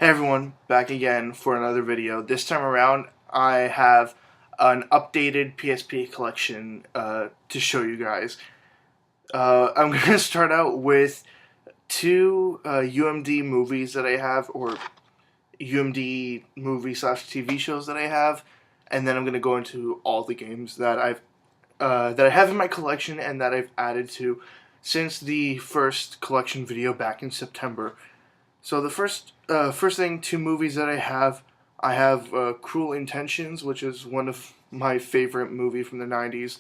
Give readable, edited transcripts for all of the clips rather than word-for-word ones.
Hey everyone, back again for another video. This time around, I have an updated PSP collection to show you guys. I'm going to start out with two UMD movies that I have, or UMD movie slash TV shows that I have, and then I'm going to go into all the games that I have in my collection and that I've added to since the first collection video back in September. So the first thing, two movies that I have Cruel Intentions, which is one of my favorite movie from the 90s.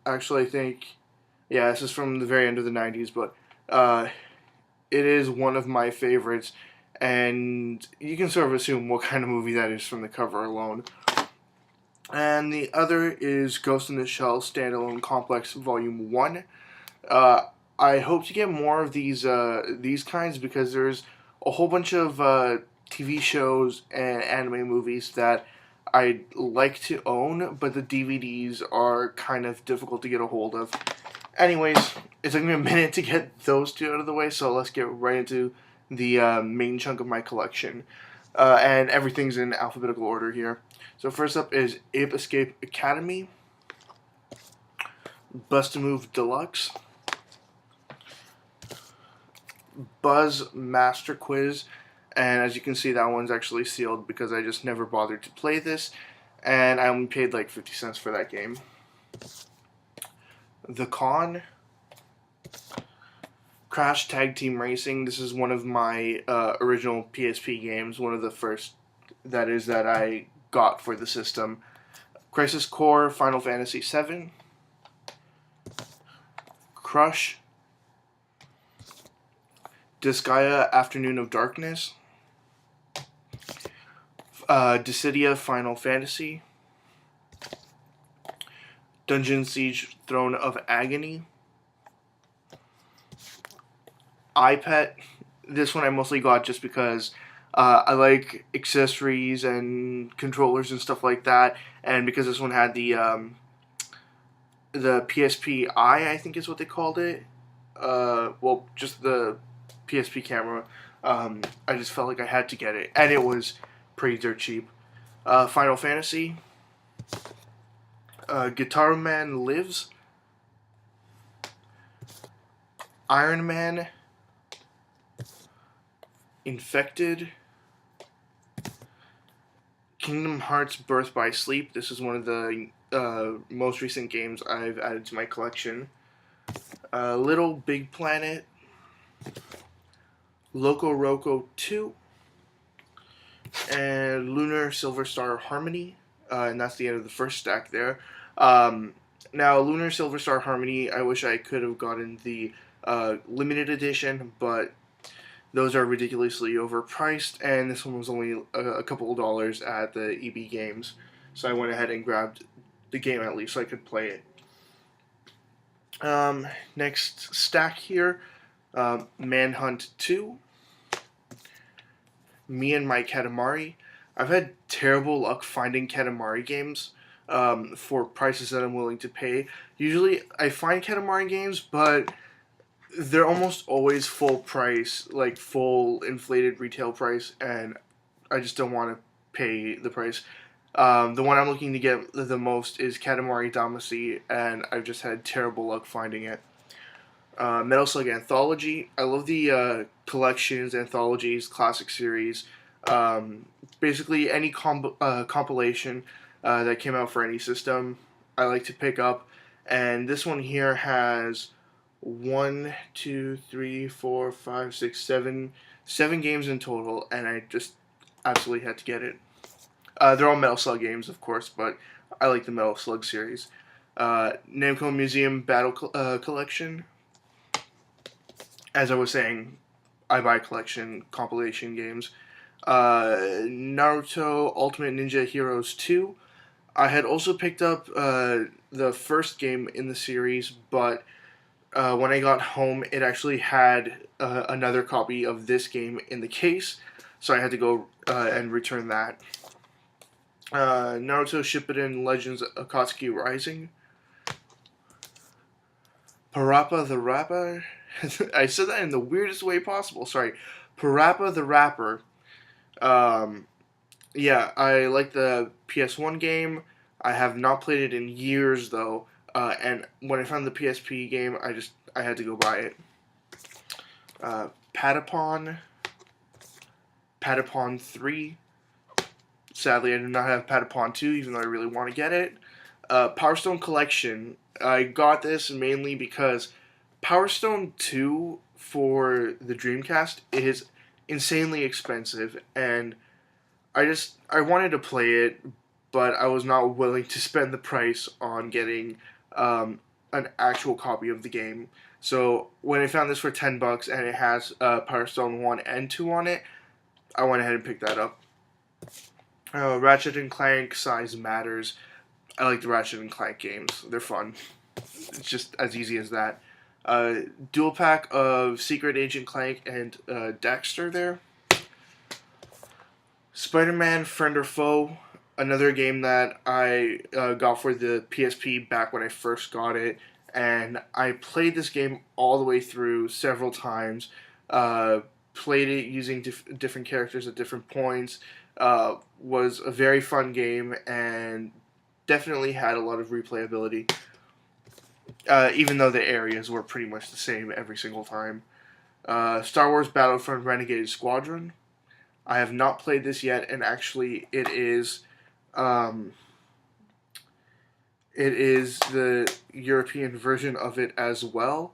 Actually, I think, yeah, this is from the very end of the 90s, but it is one of my favorites, and you can sort of assume what kind of movie that is from the cover alone. And the other is Ghost in the Shell Standalone Complex Volume 1. Uh, I hope to get more of these kinds because there's a whole bunch of TV shows and anime movies that I'd like to own, but the DVDs are kind of difficult to get a hold of. Anyways, it took me a minute to get those two out of the way, so let's get right into the main chunk of my collection. And everything's in alphabetical order here. So first up is Ape Escape Academy, Bust-A-Move Deluxe, Buzz Master Quiz, and as you can see, that one's actually sealed because I just never bothered to play this, and I only paid like 50 cents for that game. The Con, Crash Tag Team Racing. This is one of my original PSP games, one of the first that I got for the system. Crisis Core, Final Fantasy VII, Crush, Disgaea Afternoon of Darkness, Dissidia Final Fantasy, Dungeon Siege Throne of Agony, iPet. This one I mostly got just because I like accessories and controllers and stuff like that, and because this one had the PSP I think is what they called it. Well, just the PSP camera. I just felt like I had to get it, and it was pretty dirt cheap. Final Fantasy, Guitar Man Lives, Iron Man, Infected, Kingdom Hearts Birth by Sleep. This is one of the most recent games I've added to my collection. Little Big Planet, Loco Roco 2, and Lunar Silver Star Harmony, and that's the end of the first stack there. Now, Lunar Silver Star Harmony, I wish I could have gotten the limited edition, but those are ridiculously overpriced, and this one was only a couple of dollars at the EB Games, so I went ahead and grabbed the game at least so I could play it. Next stack here, Manhunt 2, Me and My Katamari. I've had terrible luck finding Katamari games for prices that I'm willing to pay. Usually I find Katamari games, but they're almost always full price, like full inflated retail price, and I just don't want to pay the price. The one I'm looking to get the most is Katamari Damacy, and I've just had terrible luck finding it. Metal Slug Anthology. I love the collections, anthologies, classic series. Basically, any compilation that came out for any system, I like to pick up. And this one here has 1, 2, 3, 4, 5, 6, 7 games in total, and I just absolutely had to get it. They're all Metal Slug games, of course, but I like the Metal Slug series. Namco Museum Battle Collection. As I was saying, I buy collection compilation games. Naruto Ultimate Ninja Heroes 2. I had also picked up the first game in the series, but when I got home, it actually had another copy of this game in the case, so I had to go and return that. Naruto Shippuden Legends Akatsuki Rising. Parappa the Rapper. I said that in the weirdest way possible. Sorry. Parappa the Rapper. Um, yeah, I like the PS1 game. I have not played it in years though. And when I found the PSP game, I had to go buy it. Patapon, Patapon 3. Sadly, I do not have Patapon 2, even though I really want to get it. Power Stone Collection. I got this mainly because Power Stone 2 for the Dreamcast is insanely expensive, and I wanted to play it, but I was not willing to spend the price on getting an actual copy of the game. So when I found this for $10 and it has Power Stone 1 and 2 on it, I went ahead and picked that up. Ratchet and Clank Size Matters. I like the Ratchet and Clank games. They're fun. It's just as easy as that. Dual pack of Secret Agent Clank and Dexter there. Spider-Man Friend or Foe. Another game that I got for the PSP back when I first got it. And I played this game all the way through several times. Played it using different characters at different points. Was a very fun game and definitely had a lot of replayability. Even though the areas were pretty much the same every single time. Star Wars Battlefront Renegade Squadron. I have not played this yet, and actually it is the European version of it as well.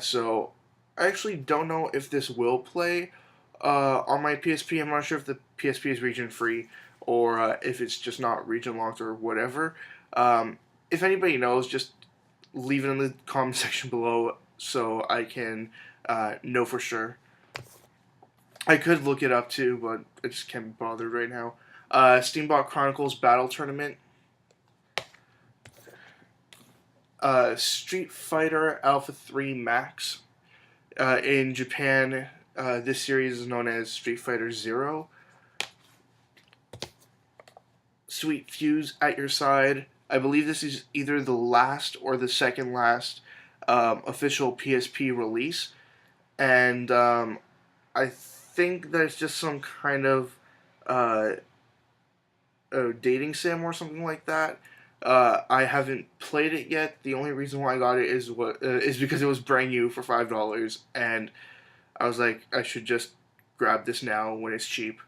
So I actually don't know if this will play on my PSP. I'm not sure if the PSP is region free or if it's just not region locked or whatever. If anybody knows, just leave it in the comment section below so I can know for sure. I could look it up too, but I just can't be bothered right now. Steambot Chronicles Battle Tournament. Street Fighter Alpha 3 Max. In Japan, this series is known as Street Fighter Zero. Sweet Fuse at Your Side. I believe this is either the last or the second last official PSP release. And I think there's just some kind of dating sim or something like that. I haven't played it yet. The only reason why I got it is because it was brand new for $5, and I was like, I should just grab this now when it's cheap.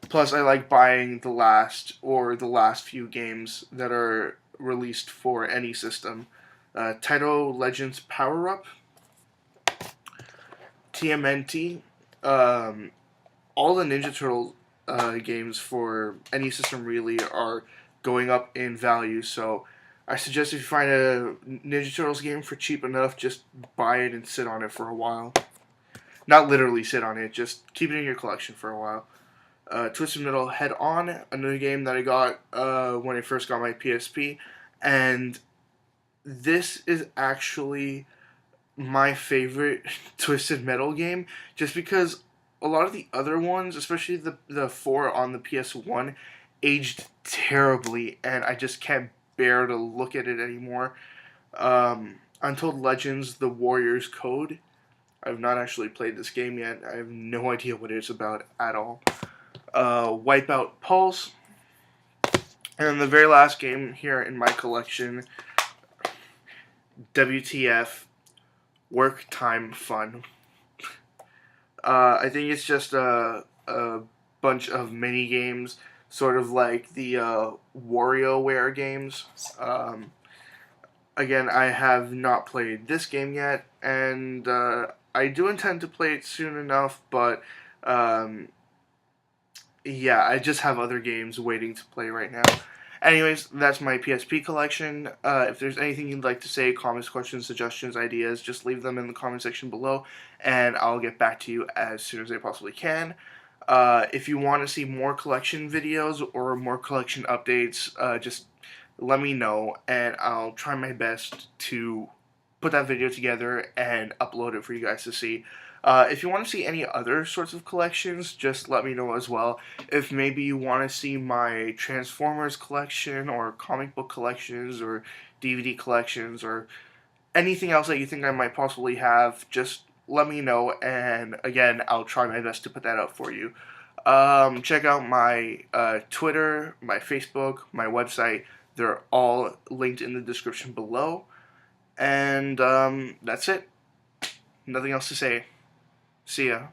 Plus, I like buying the last few games that are released for any system. Taito Legends Power Up, TMNT, all the Ninja Turtle games for any system really are going up in value, so I suggest if you find a Ninja Turtles game for cheap enough, just buy it and sit on it for a while. Not literally sit on it, just keep it in your collection for a while. Twisted Metal Head On, another game that I got when I first got my PSP, and this is actually my favorite Twisted Metal game, just because a lot of the other ones, especially the 4 on the PS1, aged terribly, and I just can't bear to look at it anymore. Untold Legends, The Warrior's Code. I've not actually played this game yet. I have no idea what it's about at all. Wipeout Pulse. And the very last game here in my collection, WTF, Work Time Fun. I think it's just a bunch of mini games, sort of like the WarioWare games. Again, I have not played this game yet, and I do intend to play it soon enough, but yeah, I just have other games waiting to play right now. Anyways, that's my PSP collection. If there's anything you'd like to say, comments, questions, suggestions, ideas, just leave them in the comment section below, and I'll get back to you as soon as I possibly can. If you want to see more collection videos or more collection updates, just let me know, and I'll try my best to put that video together and upload it for you guys to see. If you want to see any other sorts of collections, just let me know as well. If maybe you want to see my Transformers collection, or comic book collections, or DVD collections, or anything else that you think I might possibly have, just let me know, and again, I'll try my best to put that out for you. Check out my Twitter, my Facebook, my website. They're all linked in the description below. And that's it. Nothing else to say. See ya.